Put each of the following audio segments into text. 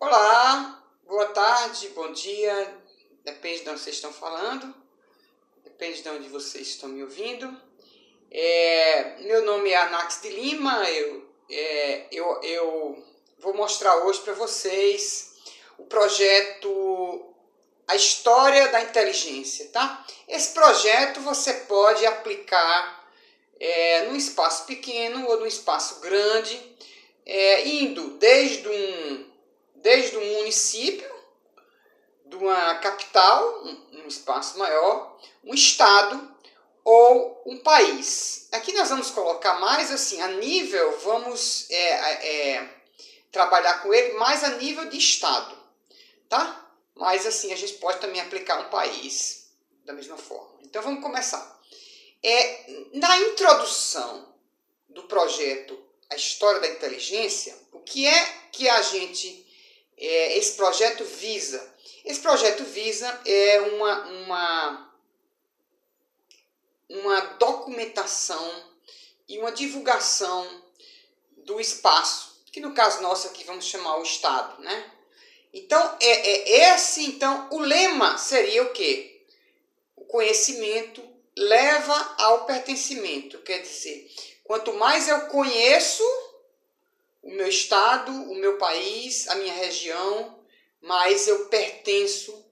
Olá, boa tarde, bom dia, depende de onde vocês estão falando, depende de onde vocês estão me ouvindo. Meu nome é Anax de Lima, eu vou mostrar hoje para vocês o projeto A História da Inteligência, tá? Esse projeto você pode aplicar num espaço pequeno ou num espaço grande, indo desde um município, de uma capital, um espaço maior, um estado ou um país. Aqui nós vamos colocar mais assim, a nível, vamos trabalhar com ele mais a nível de estado, tá? Mas assim, a gente pode também aplicar um país da mesma forma. Então vamos começar. Na introdução do projeto A História da Inteligência, o que é que esse projeto visa? Esse projeto visa uma documentação e uma divulgação do espaço, que no caso nosso aqui vamos chamar o Estado, né? Então, o lema seria o quê? O conhecimento leva ao pertencimento, quer dizer, quanto mais eu conheço o meu estado, o meu país, a minha região, mais eu pertenço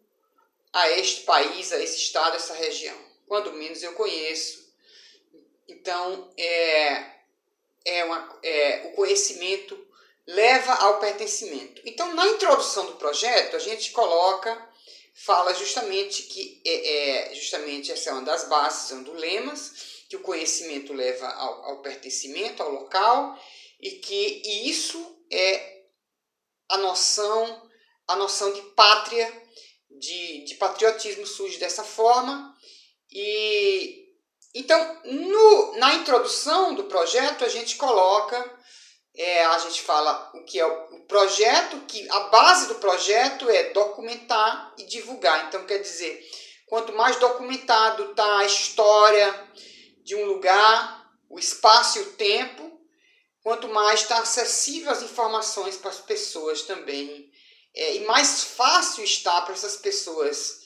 a este país, a esse estado, a essa região. Quando menos eu conheço. Então, o conhecimento leva ao pertencimento. Então, na introdução do projeto, a gente fala justamente que justamente essa é uma das bases, são dos lemas, que o conhecimento leva ao pertencimento, ao local, e que isso é a noção de pátria, de patriotismo surge dessa forma. E então, na introdução do projeto, a gente fala o que é o projeto, que a base do projeto é documentar e divulgar. Então, quer dizer, quanto mais documentado está a história de um lugar, o espaço e o tempo, quanto mais está acessível as informações para as pessoas também. E mais fácil está para essas pessoas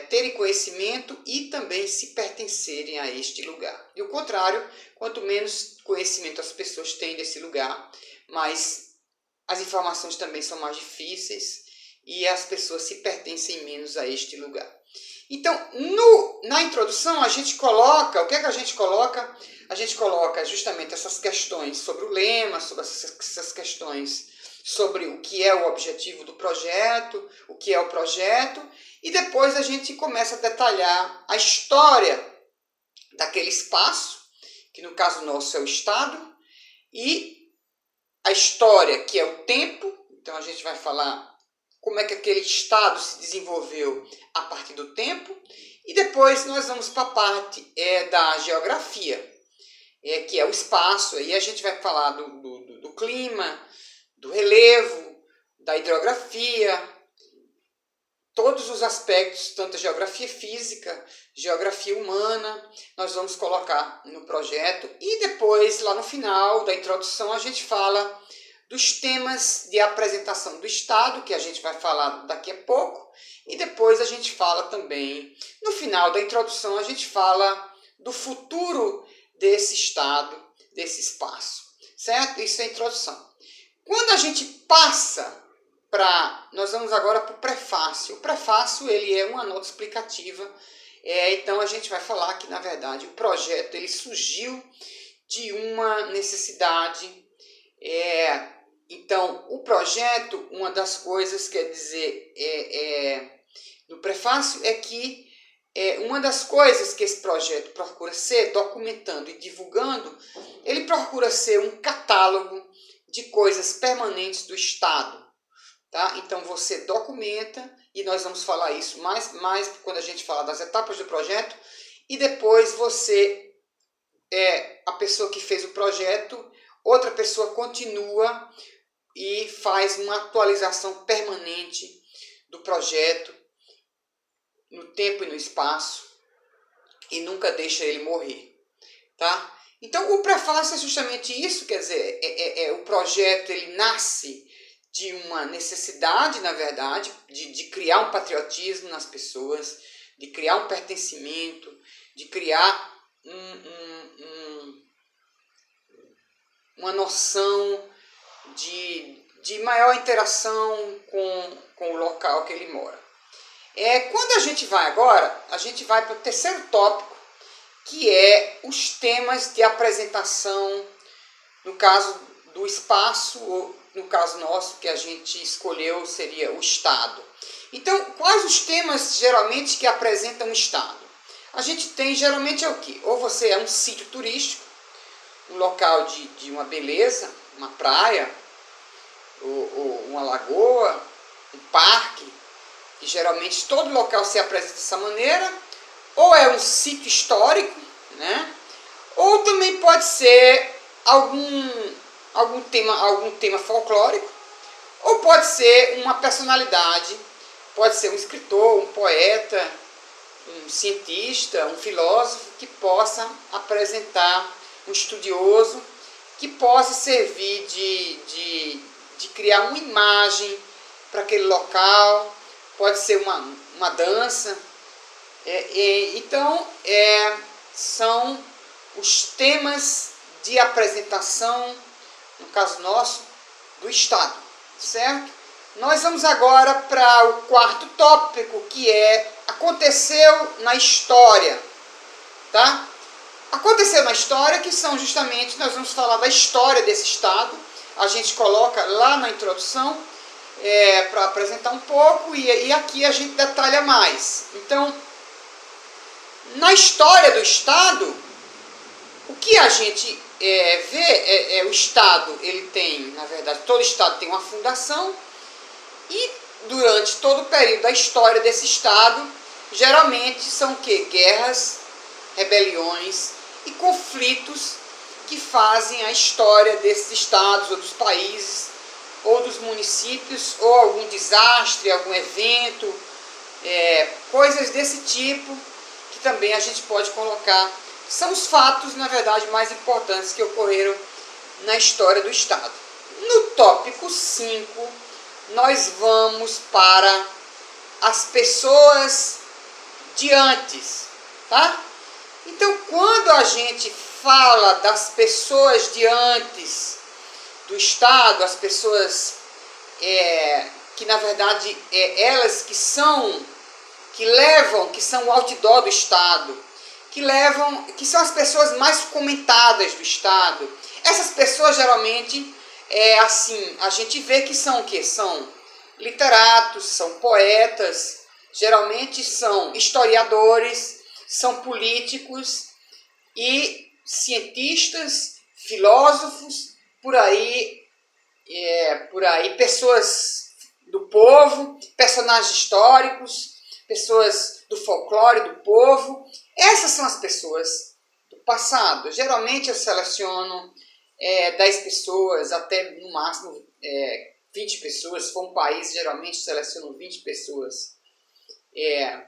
terem conhecimento e também se pertencerem a este lugar. E o contrário, quanto menos conhecimento as pessoas têm desse lugar, mais as informações também são mais difíceis e as pessoas se pertencem menos a este lugar. Então, na introdução, a gente coloca, o que é que a gente coloca? A gente coloca justamente essas questões sobre o lema, sobre essas questões sobre o que é o objetivo do projeto, o que é o projeto, e depois a gente começa a detalhar a história daquele espaço, que no caso nosso é o estado, e a história, que é o tempo. Então a gente vai falar como é que aquele estado se desenvolveu a partir do tempo, e depois nós vamos para a parte da geografia, que é o espaço. Aí a gente vai falar do clima, do relevo, da hidrografia, todos os aspectos, tanto a geografia física, geografia humana, nós vamos colocar no projeto. E depois, lá no final da introdução, a gente fala dos temas de apresentação do Estado, que a gente vai falar daqui a pouco. E depois a gente fala também, no final da introdução, a gente fala do futuro desse Estado, desse espaço, certo? Isso é a introdução. Quando a gente passa nós vamos agora para o prefácio. O prefácio ele é uma nota explicativa. Então a gente vai falar que, na verdade, o projeto ele surgiu de uma necessidade. Então, o projeto, uma das coisas, quer dizer, no prefácio, é que uma das coisas que esse projeto procura ser, documentando e divulgando, ele procura ser um catálogo de coisas permanentes do Estado. Tá? Então você documenta, e nós vamos falar isso mais quando a gente falar das etapas do projeto, e depois a pessoa que fez o projeto, outra pessoa continua e faz uma atualização permanente do projeto no tempo e no espaço, e nunca deixa ele morrer. Tá? Então o prefácio é justamente isso, quer dizer, o projeto ele nasce de uma necessidade, na verdade, de criar um patriotismo nas pessoas, de criar um pertencimento, de criar uma noção de maior interação com o local que ele mora. Quando a gente vai agora, a gente vai para o terceiro tópico, que é os temas de apresentação, no caso do espaço, ou no caso nosso, que a gente escolheu, seria o Estado. Então, quais os temas, geralmente, que apresentam o Estado? A gente tem, geralmente, é o quê? Ou você é um sítio turístico, um local de uma beleza, uma praia, ou uma lagoa, um parque, e geralmente todo local se apresenta dessa maneira, ou é um sítio histórico, né? Ou também pode ser algum tema folclórico, ou pode ser uma personalidade, pode ser um escritor, um poeta, um cientista, um filósofo que possa apresentar, um estudioso, que possa servir de criar uma imagem para aquele local, pode ser uma dança. Então, são os temas de apresentação, no caso nosso, do Estado, certo? Nós vamos agora para o quarto tópico, que é aconteceu na história, tá? Aconteceu na história, que são justamente, nós vamos falar da história desse Estado, a gente coloca lá na introdução, para apresentar um pouco, e aqui a gente detalha mais. Então, na história do Estado, o que a gente vê o Estado, ele tem, na verdade, todo Estado tem uma fundação, e durante todo o período da história desse Estado, geralmente são o quê? Guerras, rebeliões e conflitos que fazem a história desses estados ou dos países ou dos municípios, ou algum desastre, algum evento, coisas desse tipo, que também a gente pode colocar, são os fatos, na verdade, mais importantes que ocorreram na história do Estado. No tópico 5, nós vamos para as pessoas de antes, tá? Então, quando a gente fala das pessoas de antes do Estado, as pessoas que, na verdade, elas que são o outdoor do Estado, que são as pessoas mais comentadas do Estado. Essas pessoas, geralmente, a gente vê que são o quê? São literatos, são poetas, geralmente são historiadores, são políticos e cientistas, filósofos, por aí, pessoas do povo, personagens históricos, pessoas do folclore do povo. Essas são as pessoas do passado. Geralmente eu seleciono 10 pessoas, até no máximo 20 pessoas. Se for um país, geralmente seleciono 20 pessoas.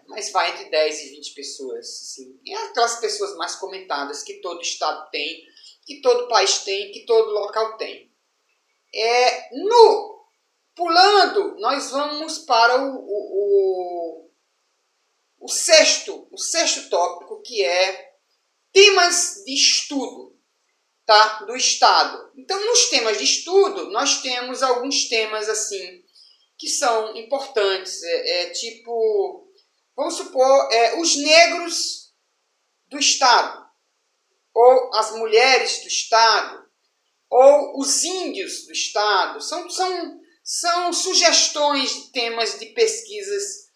Mas vai entre 10 e 20 pessoas. Assim. Aquelas pessoas mais comentadas que todo estado tem, que todo país tem, que todo local tem. Pulando, nós vamos para o sexto tópico, que é temas de estudo, tá? Do Estado. Então, nos temas de estudo, nós temos alguns temas assim que são importantes. Tipo, vamos supor, os negros do Estado, ou as mulheres do Estado, ou os índios do Estado. São sugestões de temas de pesquisas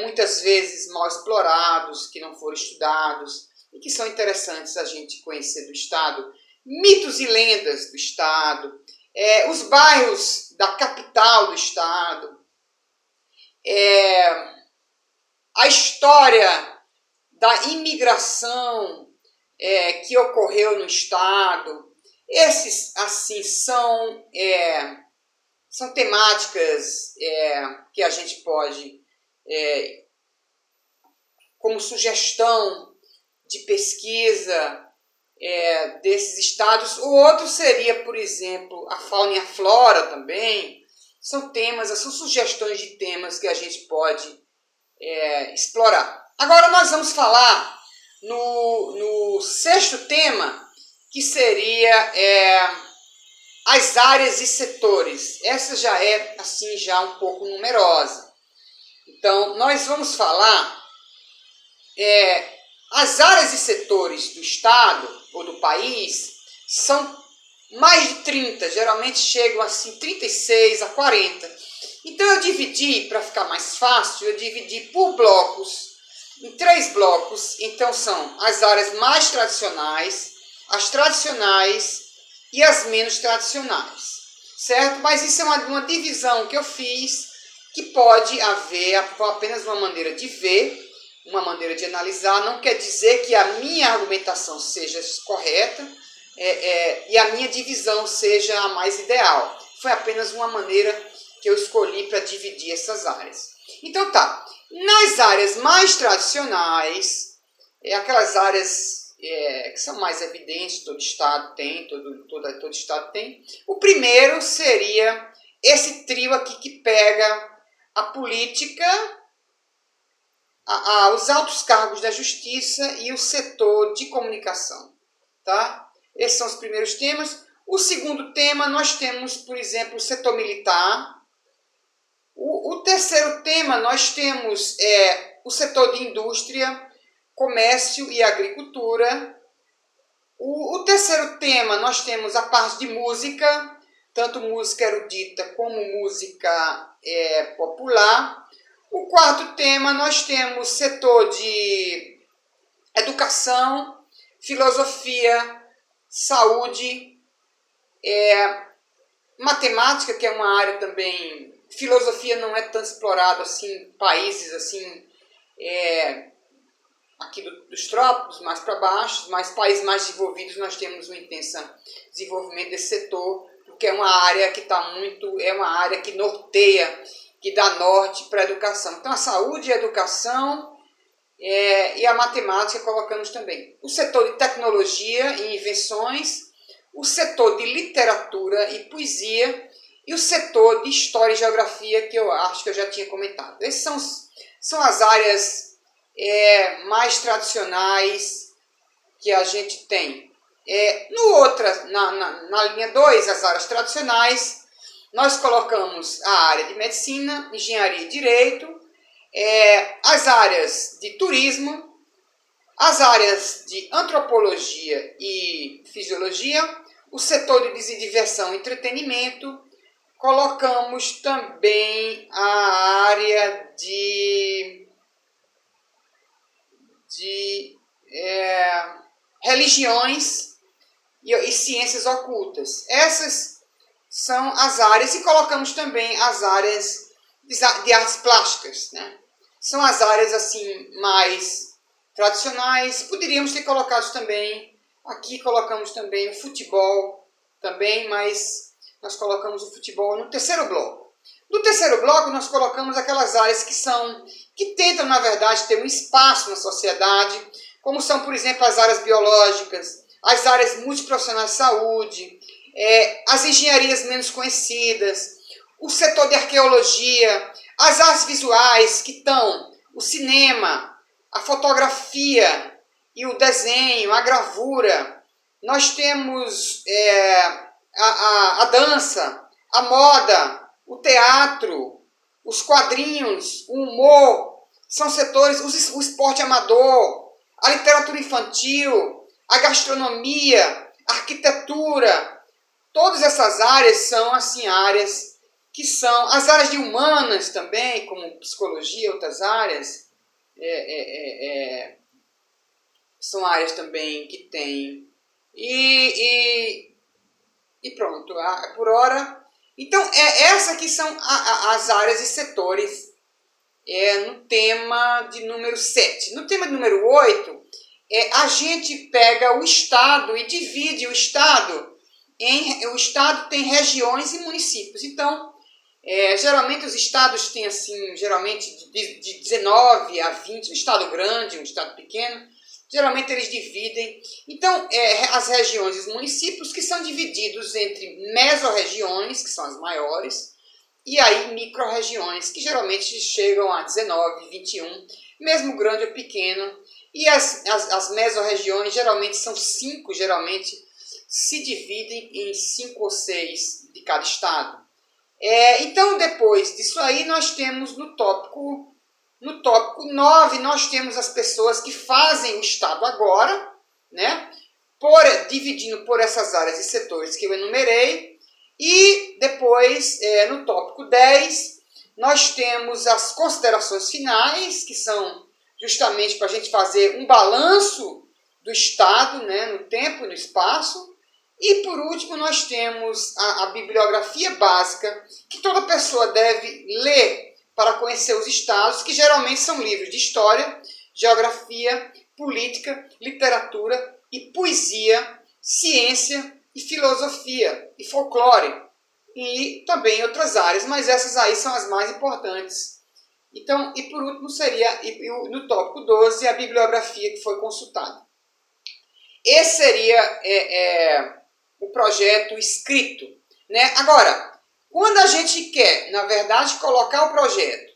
muitas vezes mal explorados, que não foram estudados, e que são interessantes a gente conhecer do Estado. Mitos e lendas do Estado, os bairros da capital do Estado, a história da imigração que ocorreu no Estado. Esses, assim, são temáticas que a gente pode, como sugestão de pesquisa desses estados. O outro seria, por exemplo, a fauna e a flora também, São temas, são sugestões de temas que a gente pode explorar. Agora nós vamos falar no sexto tema, que seria as áreas e setores. Essa já é assim já um pouco numerosa. Então nós vamos falar as áreas e setores do estado ou do país são mais de 30, geralmente chegam assim 36 a 40. Então eu dividi, para ficar mais fácil, eu dividi por blocos, em 3 blocos. Então são as áreas mais tradicionais, as tradicionais e as menos tradicionais, certo? Mas isso é uma divisão que eu fiz, que pode haver apenas uma maneira de ver, uma maneira de analisar. Não quer dizer que a minha argumentação seja correta e a minha divisão seja a mais ideal. Foi apenas uma maneira que eu escolhi para dividir essas áreas. Então tá, nas áreas mais tradicionais, aquelas áreas que são mais evidentes, todo estado tem, todo estado tem. O primeiro seria esse trio aqui que pega a política, os altos cargos da justiça e o setor de comunicação, tá? Esses são os primeiros temas. O segundo tema, nós temos, por exemplo, o setor militar. O terceiro tema, nós temos o setor de indústria, comércio e agricultura. O terceiro tema, nós temos a parte de música, tanto música erudita como música popular. O quarto tema, nós temos setor de educação, filosofia, saúde, matemática, que é uma área também. Filosofia não é tão explorado assim em países assim, aqui dos trópicos, mais para baixo, mas países mais desenvolvidos nós temos um intenso desenvolvimento desse setor, porque é uma área que é uma área que norteia, que dá norte para a educação. Então a saúde e a educação e a matemática colocamos também. O setor de tecnologia e invenções, o setor de literatura e poesia e o setor de história e geografia, que eu acho que eu já tinha comentado. Essas são as áreas mais tradicionais que a gente tem. Na linha 2, as áreas tradicionais, nós colocamos a área de medicina, engenharia e direito, as áreas de turismo, as áreas de antropologia e fisiologia, o setor de diversão e entretenimento. Colocamos também a área de religiões e ciências ocultas. Essas são as áreas, e colocamos também as áreas de artes plásticas, né? São as áreas assim mais tradicionais. Poderíamos ter colocado também, aqui colocamos também o futebol também, mas nós colocamos o futebol no terceiro bloco. No terceiro bloco nós colocamos aquelas áreas que tentam, na verdade, ter um espaço na sociedade, como são, por exemplo, as áreas biológicas, as áreas multiprofissionais de saúde, as engenharias menos conhecidas, o setor de arqueologia, as artes visuais, que estão o cinema, a fotografia e o desenho, a gravura. Nós temos a dança, a moda, o teatro, os quadrinhos, o humor, são setores, o esporte amador, a literatura infantil, a gastronomia, a arquitetura. Todas essas áreas são assim áreas que são as áreas de humanas também, como psicologia e outras áreas, são áreas também que tem. E pronto, por hora. Então, essas aqui são as áreas e setores no tema de número 7. No tema de número 8, a gente pega o estado e divide o estado o estado tem regiões e municípios. Então, geralmente os estados têm assim, geralmente de 19 a 20, um estado grande, um estado pequeno, geralmente eles dividem. Então, as regiões e os municípios que são divididos entre mesorregiões, que são as maiores, e aí micro-regiões, que geralmente chegam a 19, 21, mesmo grande ou pequeno, e as mesorregiões geralmente são 5, geralmente se dividem em 5 ou 6 de cada estado. Então, depois disso aí, nós temos no tópico 9, nós temos as pessoas que fazem o estado agora, né? Dividindo por essas áreas e setores que eu enumerei. E depois, no tópico 10, nós temos as considerações finais, que são justamente para a gente fazer um balanço do estado, né, no tempo e no espaço. E por último, nós temos a bibliografia básica, que toda pessoa deve ler para conhecer os estados, que geralmente são livros de história, geografia, política, literatura e poesia, ciência e filosofia e folclore, e também outras áreas, mas essas aí são as mais importantes. Então, e por último seria, no tópico 12, a bibliografia que foi consultada. Esse seria o projeto escrito, né? Agora, quando a gente quer, na verdade, colocar o projeto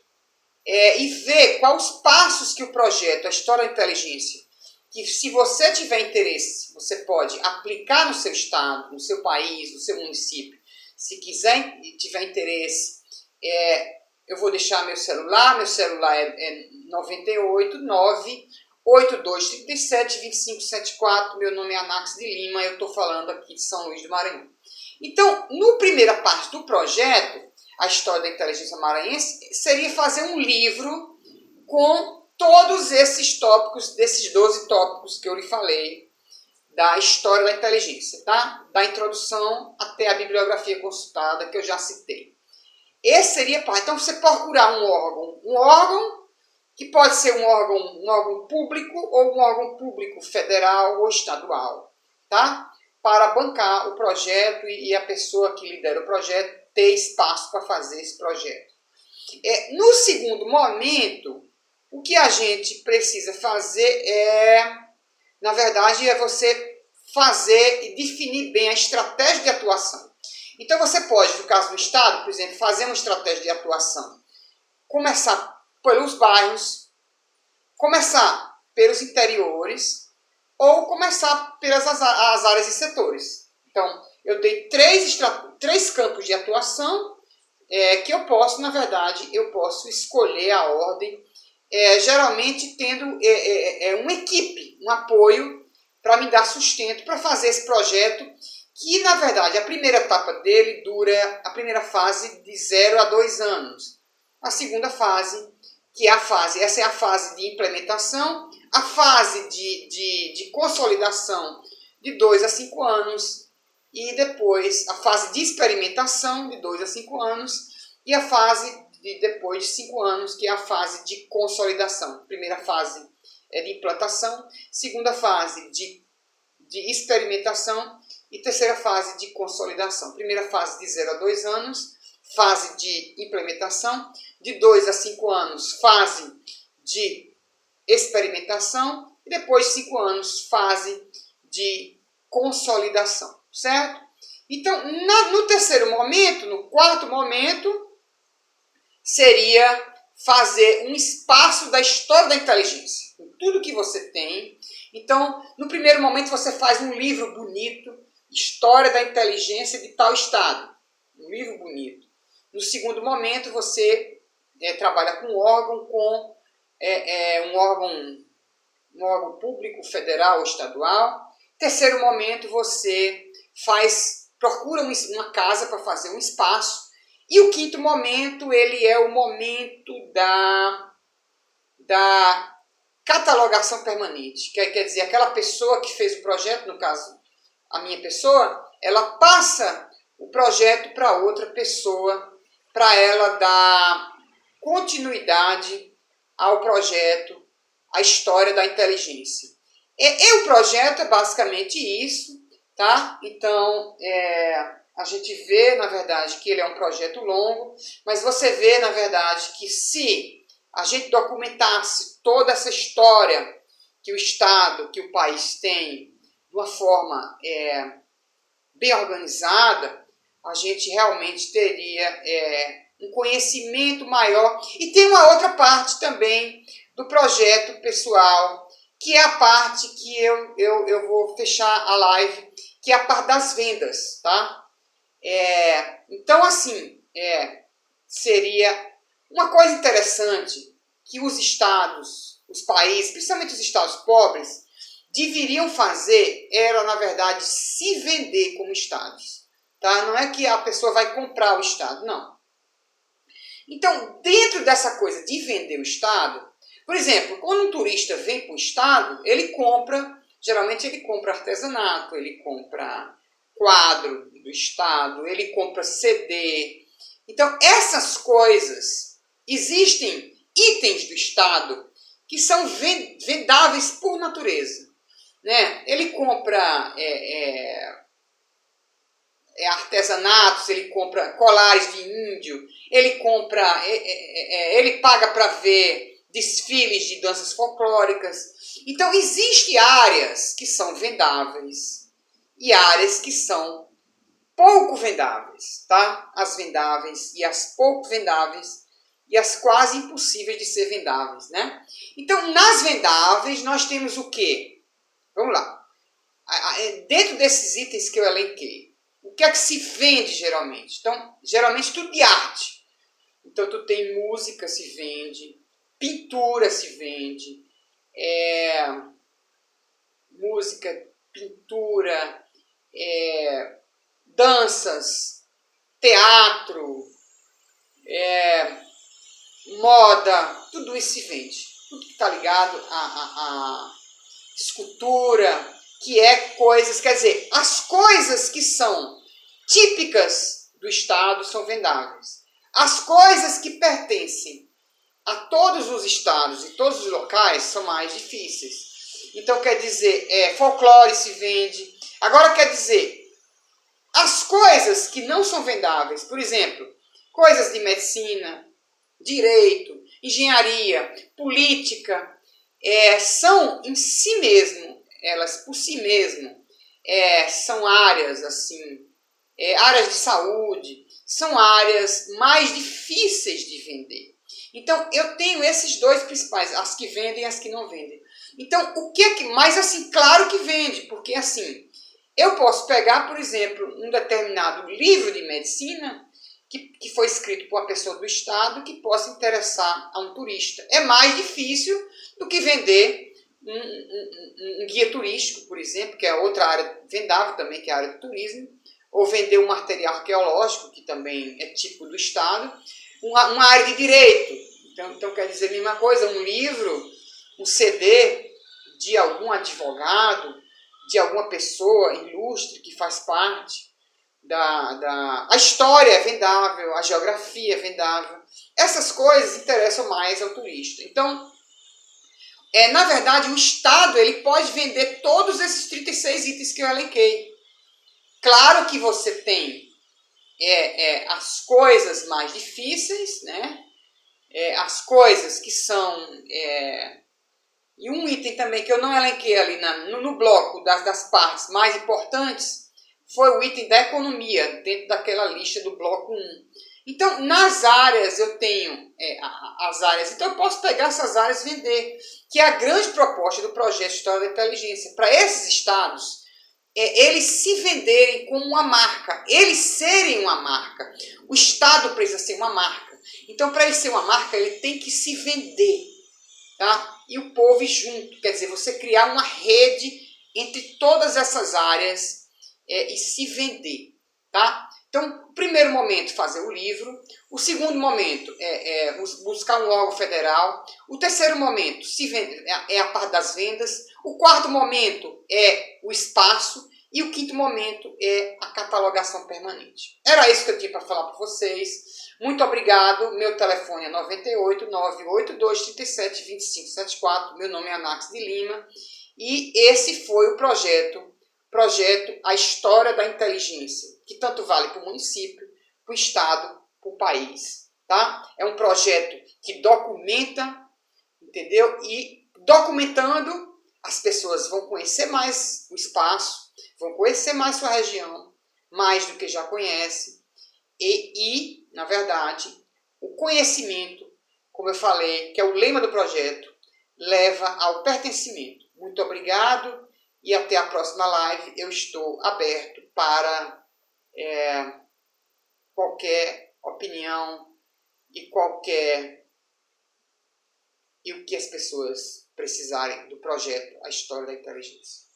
e ver quais os passos que o projeto, a História da Inteligência, que se você tiver interesse, você pode aplicar no seu estado, no seu país, no seu município. Se quiser e tiver interesse, eu vou deixar meu celular é 98 98237 2574, meu nome é Anax de Lima, eu estou falando aqui de São Luís do Maranhão. Então, no primeira parte do projeto, a História da Inteligência Maranhense, seria fazer um livro com todos esses tópicos, desses 12 tópicos que eu lhe falei, da História da Inteligência, tá? Da introdução até a bibliografia consultada, que eu já citei. Esse seria parte. Então, você procurar um órgão que pode ser um órgão público ou um órgão público federal ou estadual, tá? Para bancar o projeto e a pessoa que lidera o projeto ter espaço para fazer esse projeto. No segundo momento, o que a gente precisa fazer na verdade, você fazer e definir bem a estratégia de atuação. Então, você pode, no caso do Estado, por exemplo, fazer uma estratégia de atuação. Começar pelos bairros, começar pelos interiores ou começar pelas as áreas e setores. Então, eu dei três campos de atuação que eu posso, na verdade, eu posso escolher a ordem, geralmente tendo uma equipe, um apoio para me dar sustento para fazer esse projeto, que, na verdade, a primeira etapa dele dura a primeira fase de 0 a 2 anos. A segunda fase, essa é a fase de implementação, a fase de consolidação de 2 a 5 anos, e depois a fase de experimentação de 2 a 5 anos, e a fase depois de 5 anos, que é a fase de consolidação. Primeira fase é de implantação, segunda fase de experimentação e terceira fase de consolidação. Primeira fase de 0 a 2 anos, fase de implementação, de 2 a 5 anos, fase de experimentação e depois de 5 anos, fase de consolidação, certo? Então, no terceiro momento, no quarto momento, seria fazer um espaço da história da inteligência, com tudo que você tem. Então, no primeiro momento, você faz um livro bonito, História da Inteligência de tal estado, um livro bonito. No segundo momento, você trabalha com um órgão público, federal ou estadual. Terceiro momento, você procura uma casa para fazer um espaço. E o quinto momento, ele é o momento da catalogação permanente. Quer dizer, aquela pessoa que fez o projeto, no caso, a minha pessoa, ela passa o projeto para outra pessoa, para ela dar continuidade ao projeto, à história da inteligência. O projeto é basicamente isso, tá? Então, a gente vê, na verdade, que ele é um projeto longo, mas você vê, na verdade, que se a gente documentasse toda essa história que o Estado, que o país tem, de uma forma bem organizada, a gente realmente teria um conhecimento maior. E tem uma outra parte também do projeto pessoal, que é a parte que eu vou fechar a live, que é a parte das vendas, tá? Então, assim, seria uma coisa interessante que os estados, os países, principalmente os estados pobres, deveriam fazer, era, na verdade, se vender como estados. Tá? Não é que a pessoa vai comprar o estado, não. Então, dentro dessa coisa de vender o estado, por exemplo, quando um turista vem para o estado, ele compra, geralmente ele compra artesanato, ele compra quadro do estado, ele compra CD. Então, essas coisas, existem itens do estado que são vendáveis por natureza. Né? Ele compra artesanatos, ele compra colares de índio, ele compra, ele paga para ver desfiles de danças folclóricas. Então, existem áreas que são vendáveis e áreas que são pouco vendáveis, tá? As vendáveis e as pouco vendáveis e as quase impossíveis de ser vendáveis, né? Então, nas vendáveis, nós temos o quê? Vamos lá. Dentro desses itens que eu elenquei, o que é que se vende geralmente? Então, geralmente tudo de arte. Então, tu tem música, se vende, pintura se vende, música, pintura, danças, teatro, moda, tudo isso se vende. Tudo que está ligado a escultura, que é coisas, quer dizer, as coisas que são típicas do estado são vendáveis. As coisas que pertencem a todos os estados e todos os locais são mais difíceis. Então, quer dizer, folclore se vende. Agora, quer dizer, as coisas que não são vendáveis, por exemplo, coisas de medicina, direito, engenharia, política, são em si mesmo, elas por si mesmo, são áreas assim, áreas de saúde, são áreas mais difíceis de vender. Então, eu tenho esses dois principais, as que vendem e as que não vendem. Então, o que é que... Mas, assim, claro que vende, porque, assim, eu posso pegar, por exemplo, um determinado livro de medicina que foi escrito por uma pessoa do estado que possa interessar a um turista. É mais difícil do que vender um guia turístico, por exemplo, que é outra área vendável também, que é a área do turismo, ou vender um material arqueológico, que também é tipo do estado, uma área de direito. Então quer dizer a mesma coisa, um livro, um CD de algum advogado, de alguma pessoa ilustre que faz parte a história é vendável, a geografia é vendável. Essas coisas interessam mais ao turista. Então, na verdade, o Estado ele pode vender todos esses 36 itens que eu elenquei. Claro que você tem as coisas mais difíceis, né? As coisas que são... e um item também que eu não elenquei ali no bloco das partes mais importantes foi o item da economia, dentro daquela lista do bloco 1. Então, nas áreas eu tenho as áreas, então eu posso pegar essas áreas e vender, que é a grande proposta do projeto História da Inteligência. Para esses estados, eles se venderem como uma marca, eles serem uma marca. O estado precisa ser uma marca. Então, para ele ser uma marca, ele tem que se vender. Tá? E o povo ir junto, quer dizer, você criar uma rede entre todas essas áreas e se vender. Tá? Então, o primeiro momento, fazer o livro. O segundo momento buscar um órgão federal. O terceiro momento é a parte das vendas. O quarto momento é o espaço. E o quinto momento é a catalogação permanente. Era isso que eu tinha para falar para vocês. Muito obrigado. Meu telefone é 98 982 37 25 74. Meu nome é Anax de Lima. E esse foi o projeto A História da Inteligência, que tanto vale para o município, para o estado, para o país. Tá? É um projeto que documenta, entendeu? E documentando, as pessoas vão conhecer mais o espaço, vão conhecer mais sua região, mais do que já conhecem, e na verdade, O conhecimento, como eu falei, que é o lema do projeto, leva ao pertencimento. Muito obrigado e até a próxima live. Eu estou aberto para qualquer opinião e o que as pessoas precisarem do projeto A História da Inteligência.